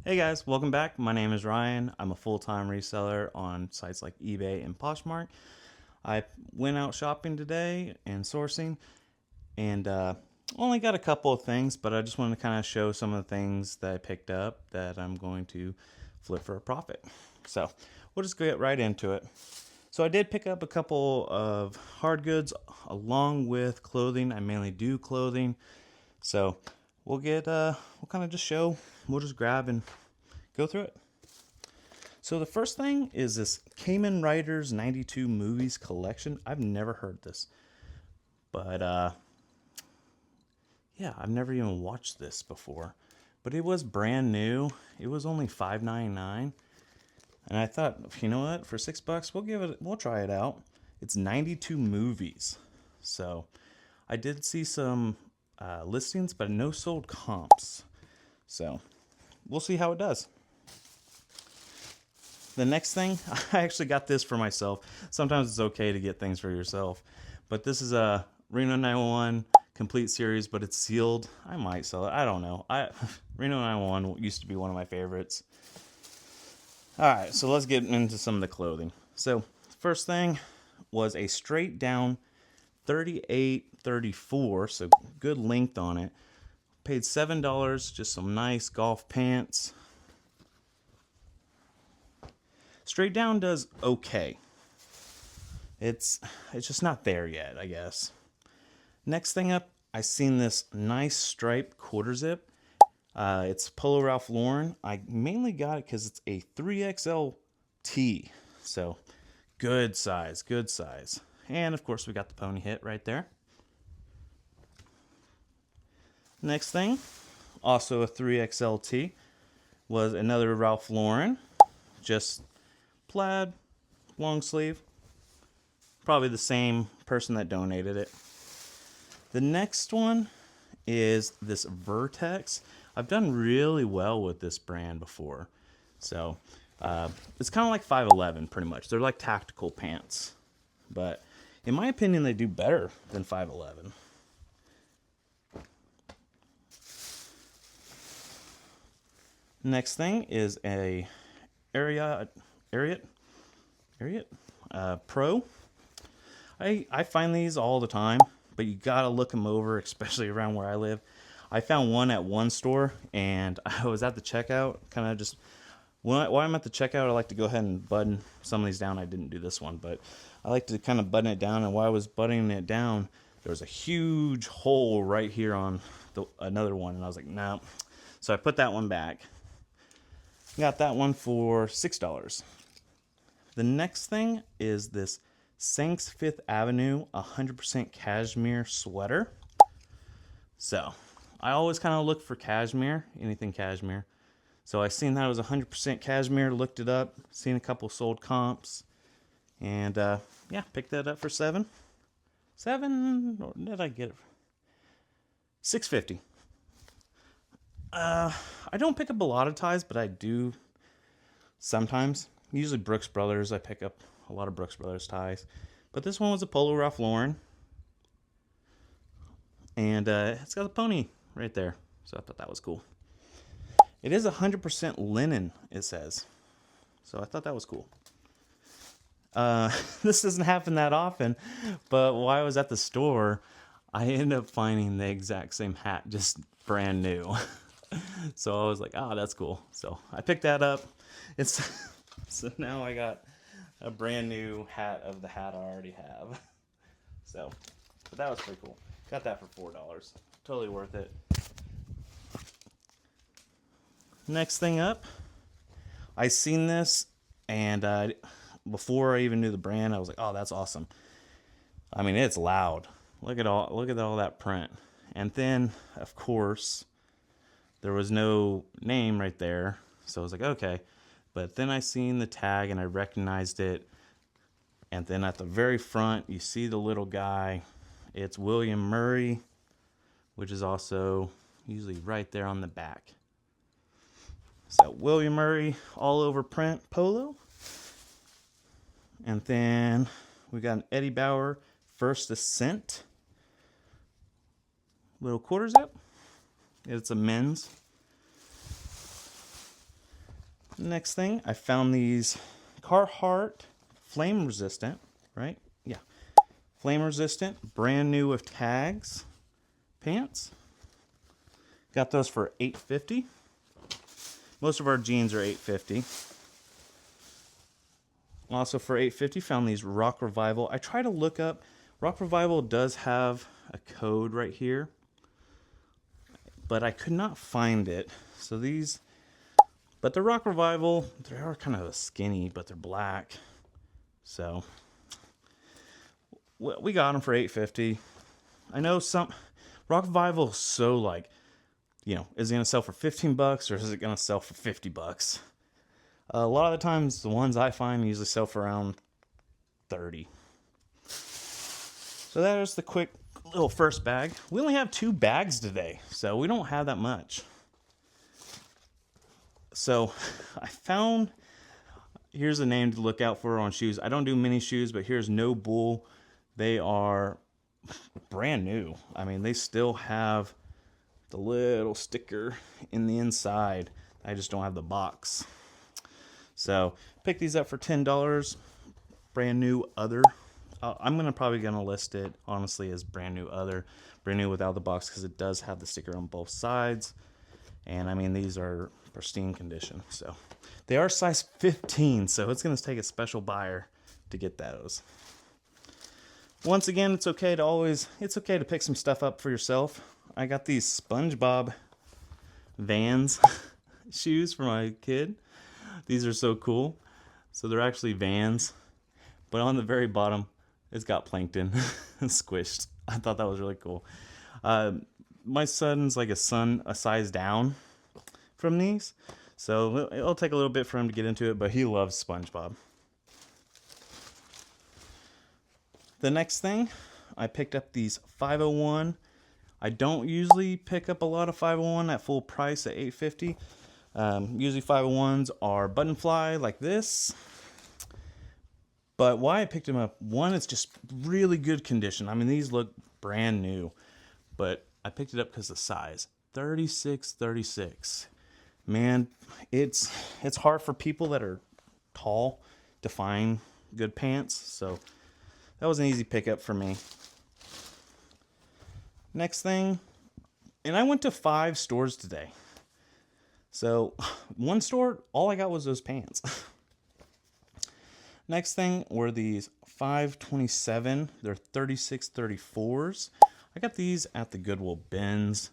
Hey guys, welcome back. My name is Ryan. I'm a full-time reseller on sites like eBay and Poshmark. I went out shopping today and sourcing and only got a couple of things, but I just wanted to kind of show some of the things that I picked up that I'm going to flip for a profit. So we'll just get right into it. So I did pick up a couple of hard goods along with clothing. I mainly do clothing. So we'll kind of just show, we'll just grab and go through it. So the first thing is this Kamen Riders 92 Movies Collection. I've never heard this, but yeah, I've never even watched this before. But it was brand new. It was only $5.99, and I thought, you know what, for $6, we'll try it out. It's 92 movies, so I did see some listings, but no sold comps. So we'll see how it does. The next thing, I actually got this for myself. Sometimes it's okay to get things for yourself. But this is a Reno 911 complete series, but it's sealed. I might sell it. I don't know. Reno 911 used to be one of my favorites. Alright, so let's get into some of the clothing. So, first thing was a straight down 38-34, so good length on it. Paid $7, just some nice golf pants. Straight down does okay. It's just not there yet, I guess. Next thing up, I seen this nice striped quarter zip. It's Polo Ralph Lauren. I mainly got it because it's a 3XL T. So good size, good size. And of course we got the pony hit right there. Next thing, also a 3XL T, was another Ralph Lauren. Just plaid, long sleeve. Probably the same person that donated it. The next one is this Vertex. I've done really well with this brand before. So it's kind of like 511 pretty much. They're like tactical pants. But in my opinion, they do better than 511. Next thing is a Ariat Pro. I find these all the time, but you gotta look them over, especially around where I live. I found one at one store, and I was at the checkout, kind of just while I'm at the checkout, I like to go ahead and button some of these down. I didn't do this one, but I like to kind of button it down. And while I was buttoning it down, there was a huge hole right here on another one, and I was like, no. So I put that one back. Got that one for $6. The next thing is this Sanks Fifth Avenue 100% cashmere sweater. So I always kind of look for cashmere, anything cashmere. So I seen that it was 100% cashmere, looked it up, seen a couple sold comps, and yeah, picked that up for $7. Or did I get it? $6.50. I don't pick up a lot of ties, but I do sometimes. Usually Brooks Brothers. I pick up a lot of Brooks Brothers ties. But this one was a Polo Ralph Lauren. And it's got a pony right there. So I thought that was cool. It is 100% linen, it says. So I thought that was cool. This doesn't happen that often, but while I was at the store, I ended up finding the exact same hat, just brand new. So I was like, oh, that's cool. So I picked that up. So now I got a brand new hat of the hat I already have. So, but that was pretty cool. Got that for $4. Totally worth it. Next thing up, I seen this, and before I even knew the brand, I was like, oh, that's awesome. I mean, it's loud. Look at all that print. And then, of course, there was no name right there. So I was like, okay. But then I seen the tag and I recognized it. And then at the very front, you see the little guy. It's William Murray, which is also usually right there on the back. So William Murray all over print polo. And then we got an Eddie Bauer First Ascent little quarter zip. It's a men's. Next thing, I found these Carhartt flame resistant, right? Yeah. Flame resistant, brand new with tags pants. Got those for $8.50. Most of our jeans are $8.50. Also for $8.50, found these Rock Revival. I try to look up, Rock Revival does have a code right here, but I could not find it. So these, but the Rock Revival, they are kind of skinny, but they're black. So we got them for $8.50. I know some Rock Revival is so like, you know, is it going to sell for $15 or is it going to sell for $50? A lot of the times, the ones I find usually sell for around $30. So that was the quick little first bag. We only have 2 bags today, so we don't have that much. So I found, here's a name to look out for on shoes. I don't do mini shoes, but here's No Bull. They are brand new. I mean, they still have the little sticker in the inside. I just don't have the box. So pick these up for $10. Brand new other. I'm probably gonna list it honestly as brand new other, brand new without the box, because it does have the sticker on both sides. And I mean, these are pristine condition. So they are size 15, so it's gonna take a special buyer to get those. Once again, it's okay to pick some stuff up for yourself. I got these SpongeBob Vans shoes for my kid. These are so cool. So they're actually Vans, but on the very bottom, it's got plankton squished. I thought that was really cool. My son's like a size down from these, so it'll take a little bit for him to get into it, but he loves SpongeBob. The next thing, I picked up these 501. I don't usually pick up a lot of 501 at full price at $8.50. Usually 501s are button fly like this. But why I picked them up, one, it's just really good condition. I mean, these look brand new, but I picked it up because of the size. 36. Man, it's hard for people that are tall to find good pants, so that was an easy pickup for me. Next thing, and I went to 5 stores today. So one store, all I got was those pants. Next thing were these 527. They're 36-34s. I got these at the Goodwill bins.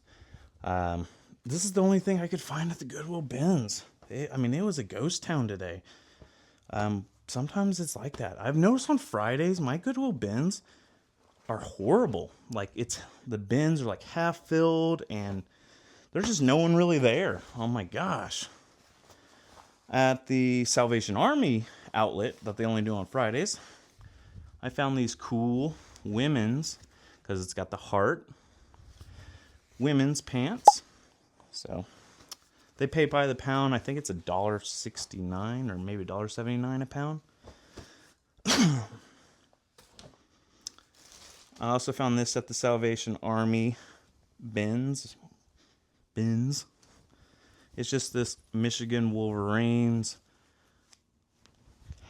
This is the only thing I could find at the Goodwill bins. I mean, it was a ghost town today. Sometimes it's like that. I've noticed on Fridays, my Goodwill bins are horrible. Like, the bins are like half filled and there's just no one really there. Oh my gosh. At the Salvation Army outlet that they only do on Fridays, I found these cool women's, because it's got the heart, women's pants. So they pay by the pound. I think it's $1.69 or maybe $1.79 a pound. I also found this at the Salvation Army bins. It's just this Michigan Wolverines.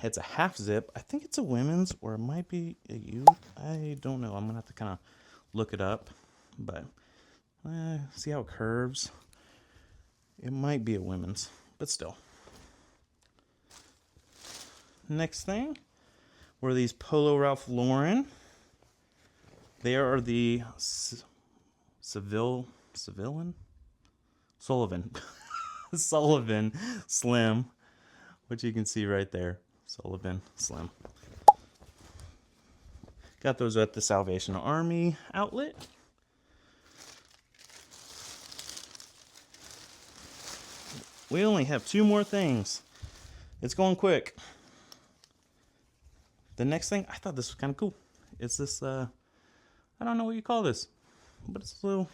It's a half zip. I think it's a women's, or it might be a youth. I don't know. I'm going to have to kind of look it up. But see how it curves? It might be a women's, but still. Next thing were these Polo Ralph Lauren. They are the Sullivan Slim, which you can see right there. Sullivan Slim. Got those at the Salvation Army outlet. We only have 2 more things. It's going quick. The next thing, I thought this was kind of cool. It's this, I don't know what you call this, but it's a little,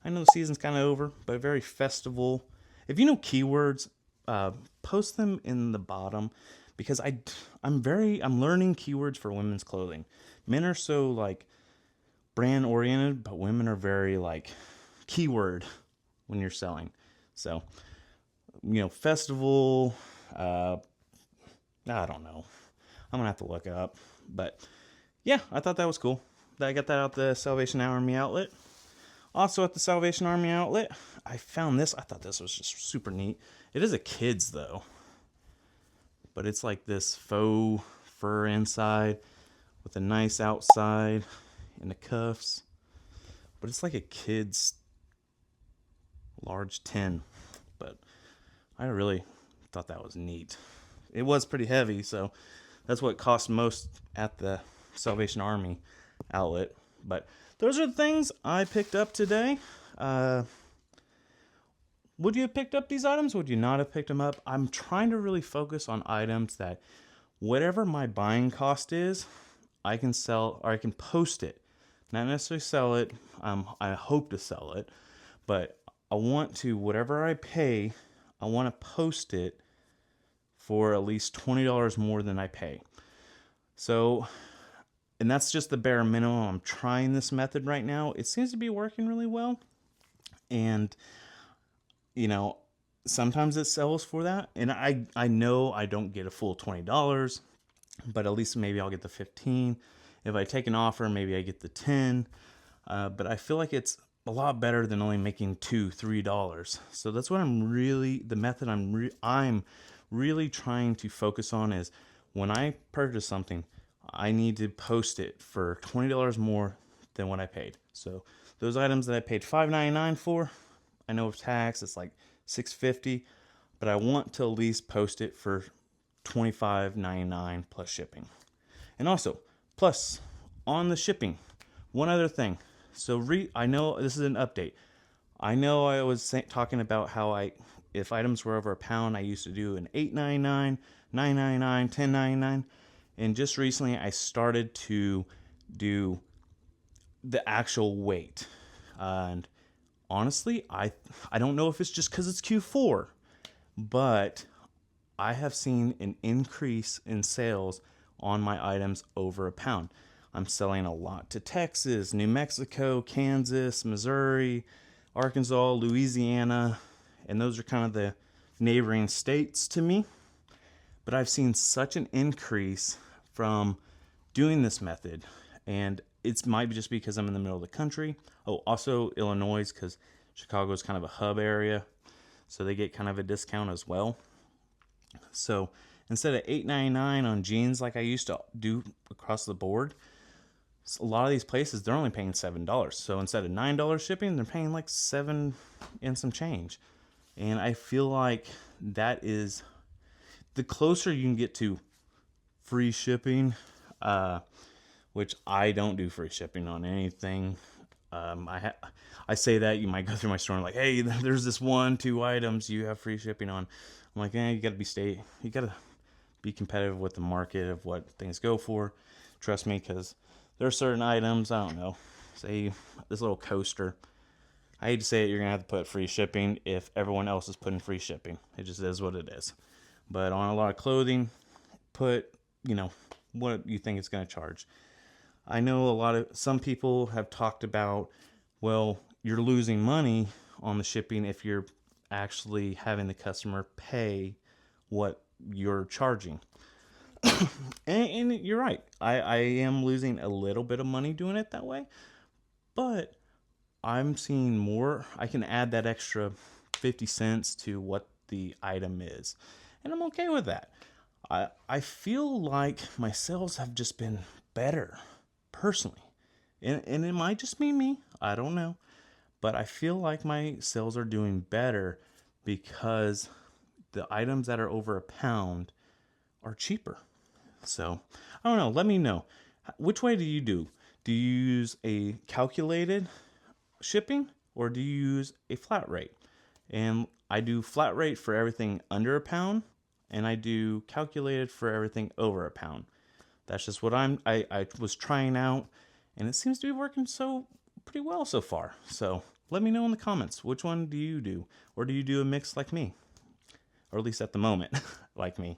I know the season's kind of over, but very festival. If you know keywords, post them in the bottom, because I'm learning keywords for women's clothing. Men are so like brand oriented, but women are very like keyword when you're selling. So festival. I don't know. I'm gonna have to look it up. But yeah, I thought that was cool. I got that out the Salvation Army outlet. Also at the Salvation Army outlet, I found this. I thought this was just super neat. It is a kid's though, but it's like this faux fur inside with a nice outside and the cuffs. But it's like a kid's large tin. But I really thought that was neat. It was pretty heavy, so that's what cost most at the Salvation Army outlet. But those are the things I picked up today. Would you have picked up these items? Would you not have picked them up? I'm trying to really focus on items that whatever my buying cost is, I can sell, or I can post it. Not necessarily sell it. I hope to sell it, but I want to, whatever I pay, I want to post it for at least $20 more than I pay. So, and that's just the bare minimum. I'm trying this method right now. It seems to be working really well. And, sometimes it sells for that. And I know I don't get a full $20, but at least maybe I'll get the 15. If I take an offer, maybe I get the 10. But I feel like it's a lot better than only making $2-3. So that's what the method I'm really trying to focus on is when I purchase something, I need to post it for $20 more than what I paid. So those items that I paid $5.99 for, I know with tax it's like $6.50, but I want to at least post it for $25.99 plus shipping. And also, plus on the shipping, one other thing. So I know this is an update. I know I was talking about how if items were over a pound, I used to do an $8.99, $9.99, $10.99. And just recently I started to do the actual weight. And honestly, I don't know if it's just because it's Q4, but I have seen an increase in sales on my items over a pound. I'm selling a lot to Texas, New Mexico, Kansas, Missouri, Arkansas, Louisiana, and those are kind of the neighboring states to me. But I've seen such an increase from doing this method, and it might be just because I'm in the middle of the country. Oh, also Illinois, because Chicago is kind of a hub area, so they get kind of a discount as well. So instead of $8.99 on jeans like I used to do across the board, a lot of these places, they're only paying $7. So instead of $9 shipping, they're paying like $7 and some change. And I feel like that is the closer you can get to free shipping, which I don't do free shipping on anything. I say that, you might go through my store and like, hey, there's this 1-2 items you have free shipping on. I'm like, you gotta be competitive with the market of what things go for. Trust me, because there are certain items, I don't know, say this little coaster. I hate to say it, you're going to have to put free shipping if everyone else is putting free shipping. It just is what it is. But on a lot of clothing, put, what you think it's going to charge. I know some people have talked about, well, you're losing money on the shipping if you're actually having the customer pay what you're charging. And you're right. I am losing a little bit of money doing it that way, but I'm seeing more. I can add that extra 50 cents to what the item is, and I'm okay with that. I feel like my sales have just been better personally, and it might just be me. I don't know, but I feel like my sales are doing better because the items that are over a pound are cheaper. So, I don't know. Let me know. Which way do you do? Do you use a calculated shipping or do you use a flat rate? And I do flat rate for everything under a pound, and I do calculated for everything over a pound. That's just what I was trying out, and it seems to be working pretty well so far. So, let me know in the comments. Which one do you do? Or do you do a mix like me? Or at least at the moment, like me.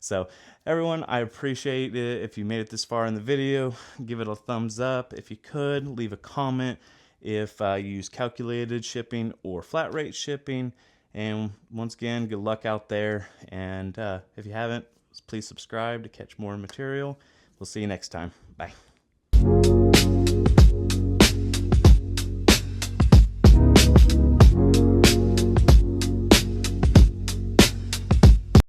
So, everyone, I appreciate it. If you made it this far in the video, give it a thumbs up. If you could, leave a comment if you use calculated shipping or flat rate shipping. And once again, good luck out there. And if you haven't, please subscribe to catch more material. We'll see you next time. Bye.